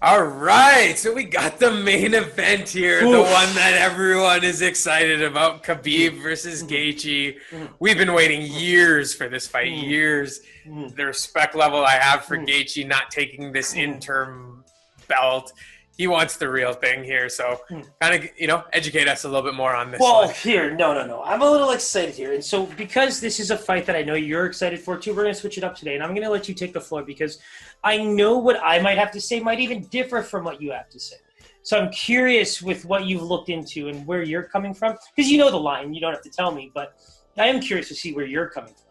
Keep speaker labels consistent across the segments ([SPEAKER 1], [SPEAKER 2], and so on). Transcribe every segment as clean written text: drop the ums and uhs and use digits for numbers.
[SPEAKER 1] All right, so we got the main event here, the one
[SPEAKER 2] Oof.
[SPEAKER 1] that everyone is excited about,
[SPEAKER 2] Mhm,
[SPEAKER 1] Khabib versus
[SPEAKER 2] mhm,
[SPEAKER 1] Gaethje.
[SPEAKER 2] mhm,
[SPEAKER 1] We've been waiting years for this fight,
[SPEAKER 2] mhm,
[SPEAKER 1] years.
[SPEAKER 2] mhm,
[SPEAKER 1] The respect level I have for
[SPEAKER 2] mhm,
[SPEAKER 1] Gaethje not taking this
[SPEAKER 2] mhm,
[SPEAKER 1] interim belt, he wants the real thing here. So,
[SPEAKER 2] mhm.
[SPEAKER 1] kind of, educate us a little bit more on this
[SPEAKER 2] Well,
[SPEAKER 1] one.
[SPEAKER 2] here, no. I'm a little excited here. And so, because this is a fight that I know you're excited for too, we're going to switch it up today. And I'm going to let you take the floor because I know what I might have to say might even differ from what you have to say. So, I'm curious with what you've looked into and where you're coming from. Because you know the line, you don't have to tell me, but I am curious to see where you're coming from,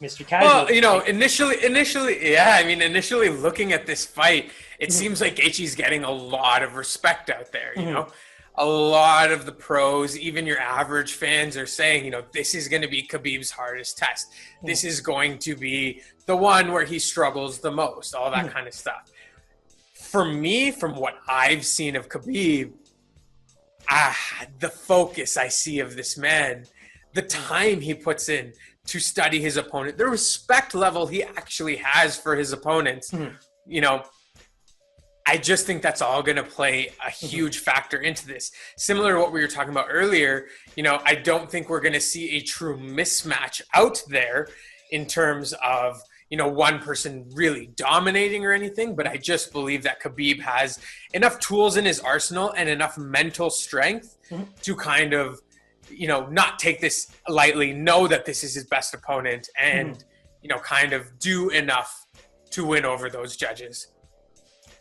[SPEAKER 2] Mr.
[SPEAKER 1] Well,
[SPEAKER 2] Casual, right?
[SPEAKER 1] initially looking at this fight, it
[SPEAKER 2] Mm-hmm,
[SPEAKER 1] seems like Gaethje's getting a lot of respect out there.
[SPEAKER 2] mm-hmm,
[SPEAKER 1] A lot of the pros, even your average fans, are saying, this is going to be Khabib's hardest test. This is going to be the one where he struggles the most. All that
[SPEAKER 2] mm-hmm,
[SPEAKER 1] kind of stuff. For me, from what I've seen of Khabib, the focus I see of this man, the time he puts in to study his opponent, the respect level he actually has for his opponents,
[SPEAKER 2] mm-hmm,
[SPEAKER 1] you know, I just think that's all going to play a
[SPEAKER 2] mm-hmm,
[SPEAKER 1] huge factor into this. Similar to what we were talking about earlier, I don't think we're going to see a true mismatch out there in terms of, one person really dominating or anything, but I just believe that Khabib has enough tools in his arsenal and enough mental strength
[SPEAKER 2] mm-hmm.
[SPEAKER 1] to kind of, not take this lightly, know that this is his best opponent
[SPEAKER 2] Mm-hmm.
[SPEAKER 1] and, kind of do enough to win over those judges.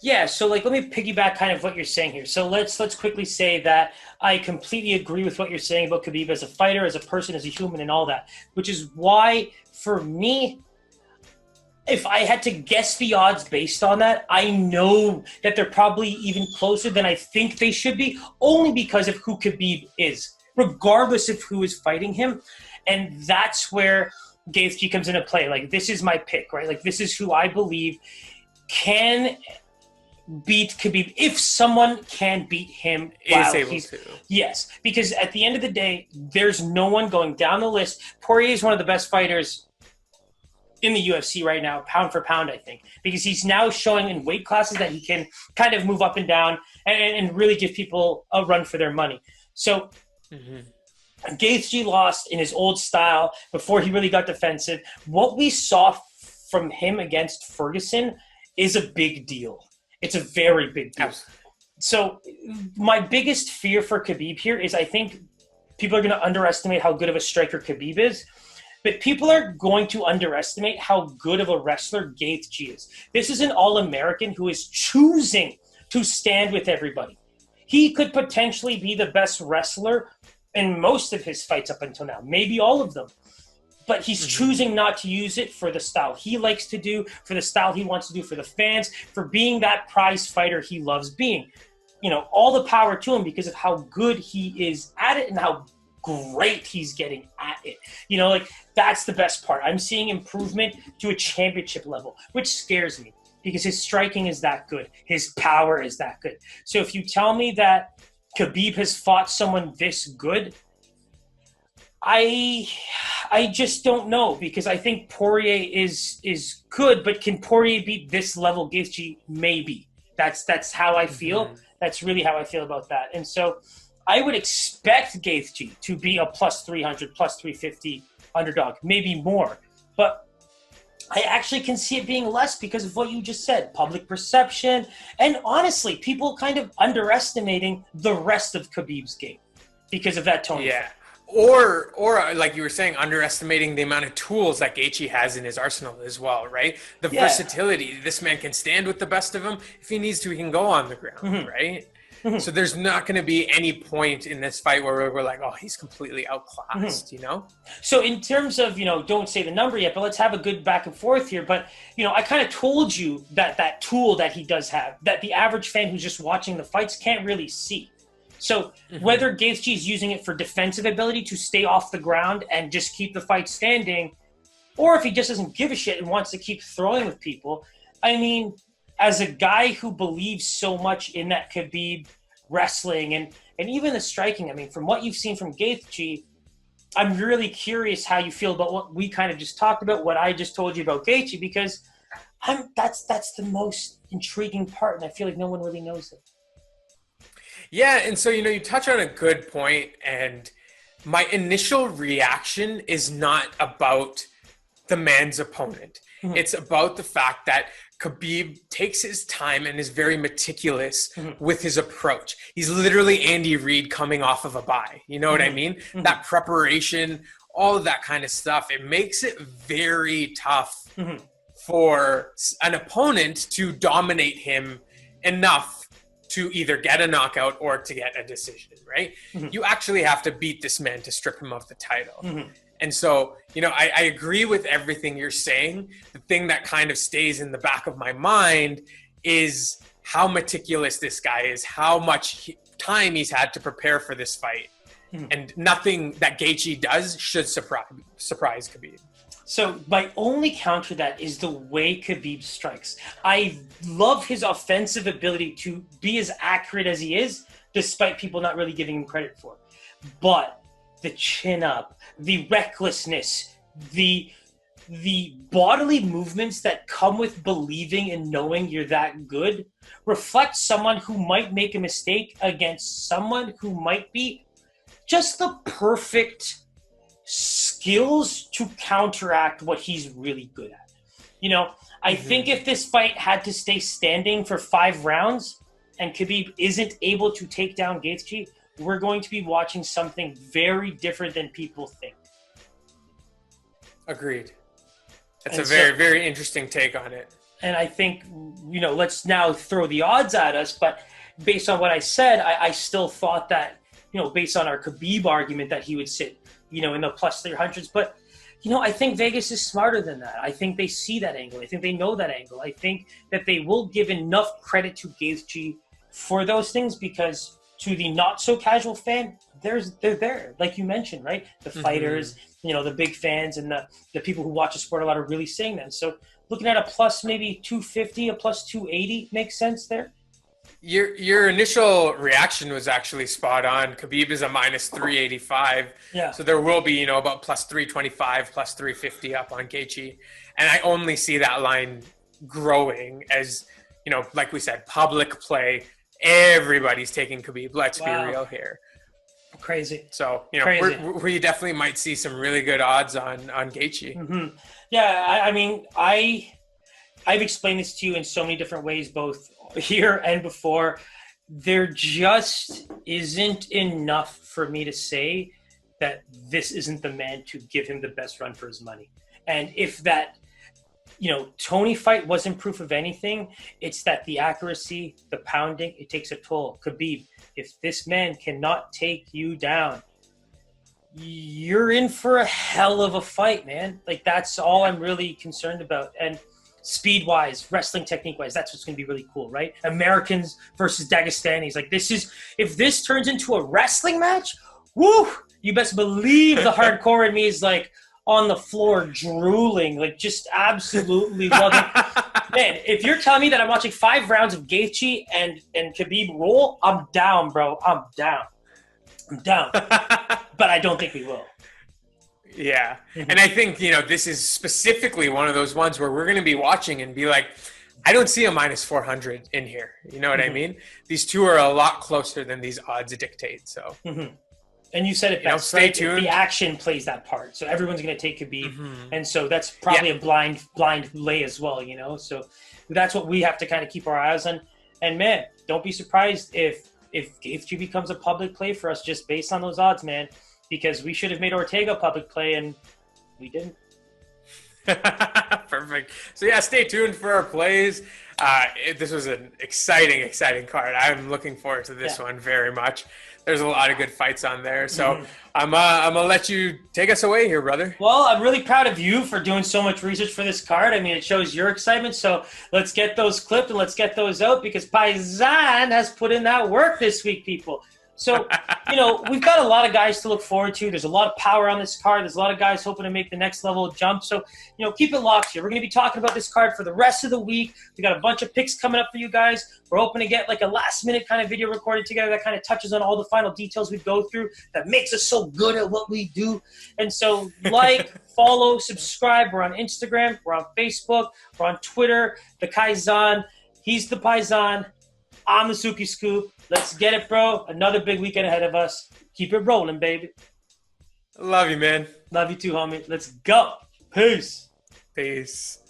[SPEAKER 2] Yeah, so like let me piggyback kind of what you're saying here. So let's quickly say that I completely agree with what you're saying about Khabib as a fighter, as a person, as a human, and all that. Which is why, for me, if I had to guess the odds based on that, I know that they're probably even closer than I think they should be, only because of who Khabib is, regardless of who is fighting him. And that's where Gaethje comes into play. Like, this is my pick, right? Like, this is who I believe can beat Khabib if someone can beat him
[SPEAKER 1] Is
[SPEAKER 2] while
[SPEAKER 1] able
[SPEAKER 2] he's
[SPEAKER 1] to.
[SPEAKER 2] yes, because at the end of the day, there's no one going down the list. Poirier is one of the best fighters in the UFC right now, pound for pound, I think, because he's now showing in weight classes that he can kind of move up and down and really give people a run for their money. So
[SPEAKER 1] Mm-hmm.
[SPEAKER 2] Gaethje lost in his old style before he really got defensive. What we saw from him against Ferguson is a big deal. It's a very big deal.
[SPEAKER 1] Absolutely.
[SPEAKER 2] So my biggest fear for Khabib here is I think people are going to underestimate how good of a striker Khabib is, but people are going to underestimate how good of a wrestler Gaethje is. This is an All-American who is choosing to stand with everybody. He could potentially be the best wrestler in most of his fights up until now, maybe all of them. But he's
[SPEAKER 1] Mm-hmm.
[SPEAKER 2] choosing not to use it for the style he likes to do, for the style he wants to do for the fans, for being that prize fighter he loves being. All the power to him because of how good he is at it and how great he's getting at it. Like that's the best part. I'm seeing improvement to a championship level, which scares me because his striking is that good. His power is that good. So if you tell me that Khabib has fought someone this good, I I just don't know because I think Poirier is good, but can Poirier beat this level Gaethje? Maybe. That's how I feel.
[SPEAKER 1] Mm-hmm.
[SPEAKER 2] That's really how I feel about that. And so I would expect Gaethje to be a plus 300, plus 350 underdog, maybe more. But I actually can see it being less because of what you just said, public perception, and honestly, people kind of underestimating the rest of Khabib's game because of that Tony
[SPEAKER 1] Yeah.
[SPEAKER 2] fight.
[SPEAKER 1] Or like you were saying, underestimating the amount of tools that Gaethje has in his arsenal as well, right? The
[SPEAKER 2] Yeah.
[SPEAKER 1] versatility. This man can stand with the best of them. If he needs to, he can go on the ground,
[SPEAKER 2] Mm-hmm.
[SPEAKER 1] right?
[SPEAKER 2] Mm-hmm.
[SPEAKER 1] So there's not going to be any point in this fight where we're like, oh, he's completely
[SPEAKER 2] Mm-hmm.
[SPEAKER 1] outclassed, you know?
[SPEAKER 2] So in terms of, don't say the number yet, but let's have a good back and forth here. But, I kind of told you that tool that he does have, that the average fan who's just watching the fights can't really see. So
[SPEAKER 1] Mm-hmm.
[SPEAKER 2] whether Gaethje is using it for defensive ability to stay off the ground and just keep the fight standing, or if he just doesn't give a shit and wants to keep throwing with people, I mean, as a guy who believes so much in that Khabib wrestling and even the striking, I mean, from what you've seen from Gaethje, I'm really curious how you feel about what we kind of just talked about, what I just told you about Gaethje, because That's the most intriguing part, and I feel like no one really knows it.
[SPEAKER 1] Yeah, and so you touch on a good point, and my initial reaction is not about the man's opponent.
[SPEAKER 2] Mm-hmm.
[SPEAKER 1] It's about the fact that Khabib takes his time and is very meticulous with his approach. He's literally Andy Reid coming off of a bye. You know what I mean? That preparation, all of that kind of stuff, it makes it very tough for an opponent to dominate him enough to either get a knockout or to get a decision, right? You actually have to beat this man to strip him of the title. And so, I agree with everything you're saying. The thing that kind of stays in the back of my mind is how meticulous this guy is, how much time he's had to prepare for this fight. And nothing that Gaethje does should surprise Khabib.
[SPEAKER 2] So my only counter to that is the way Khabib strikes. I love his offensive ability to be as accurate as he is, despite people not really giving him credit for it. But the chin up, the recklessness, the bodily movements that come with believing and knowing you're that good reflect someone who might make a mistake against someone who might be just the perfect skills to counteract what he's really good at. I think if this fight had to stay standing for 5 rounds and Khabib isn't able to take down Gaethje, we're going to be watching something very different than people think. Agreed.
[SPEAKER 1] That's a very, very interesting take on it.
[SPEAKER 2] And I think, let's now throw the odds at us, but based on what I said, I still thought that, based on our Khabib argument, that he would sit, in the plus 300s. But, I think Vegas is smarter than that. I think they see that angle. I think they know that angle. I think that they will give enough credit to Gaethje for those things because to the not-so-casual fan, they're there, like you mentioned, right? The fighters, the big fans, and the people who watch the sport a lot are really saying that. So looking at a plus maybe 250, a plus 280 makes sense there.
[SPEAKER 1] Your initial reaction was actually spot on. Khabib is a minus 385.
[SPEAKER 2] Yeah.
[SPEAKER 1] So there will be, about plus 325, plus 350 up on Gaethje. And I only see that line growing as, like we said, public play. Everybody's taking Khabib. Let's be real here.
[SPEAKER 2] Crazy.
[SPEAKER 1] So, we definitely might see some really good odds on Gaethje.
[SPEAKER 2] Yeah, I mean, I've explained this to you in so many different ways, both here and before. There just isn't enough for me to say that this isn't the man to give him the best run for his money. And if that, Tony fight wasn't proof of anything, it's that the accuracy, the pounding, it takes a toll. Khabib, if this man cannot take you down, you're in for a hell of a fight, man. Like, that's all I'm really concerned about. And speed-wise, wrestling technique-wise, that's what's going to be really cool, right? Americans versus Dagestanis. Like, if this turns into a wrestling match, woo! You best believe the hardcore in me is like on the floor drooling, like just absolutely loving. Man, if you're telling me that I'm watching 5 rounds of Gaethje and Khabib roll, I'm down, bro. I'm down. But I don't think we will.
[SPEAKER 1] Yeah. And I think, this is specifically one of those ones where we're going to be watching and be like, I don't see a minus 400 in here. You know what I mean? These two are a lot closer than these odds dictate. So,
[SPEAKER 2] and you said it best,
[SPEAKER 1] stay
[SPEAKER 2] right?
[SPEAKER 1] tuned.
[SPEAKER 2] The action plays that part. So everyone's going to take Khabib. And so that's probably a blind lay as well, So that's what we have to kind of keep our eyes on. And man, don't be surprised if Gaethje becomes a public play for us just based on those odds, man. Because we should have made Ortega public play, and we didn't.
[SPEAKER 1] Perfect. So, stay tuned for our plays. This was an exciting card. I'm looking forward to this one very much. There's a lot of good fights on there. So, I'm going to let you take us away here, brother.
[SPEAKER 2] Well, I'm really proud of you for doing so much research for this card. I mean, it shows your excitement. So, let's get those clipped and let's get those out because Paisan has put in that work this week, people. So, we've got a lot of guys to look forward to. There's a lot of power on this card. There's a lot of guys hoping to make the next level jump. So, keep it locked here. We're going to be talking about this card for the rest of the week. We got a bunch of picks coming up for you guys. We're hoping to get like a last-minute kind of video recorded together that kind of touches on all the final details we go through that makes us so good at what we do. And so, follow, subscribe. We're on Instagram. We're on Facebook. We're on Twitter. The Kaizen. He's the Paisan. I'm the Suki Scoop. Let's get it, bro. Another big weekend ahead of us. Keep it rolling, baby.
[SPEAKER 1] Love you, man.
[SPEAKER 2] Love you too, homie. Let's go. Peace.
[SPEAKER 1] Peace.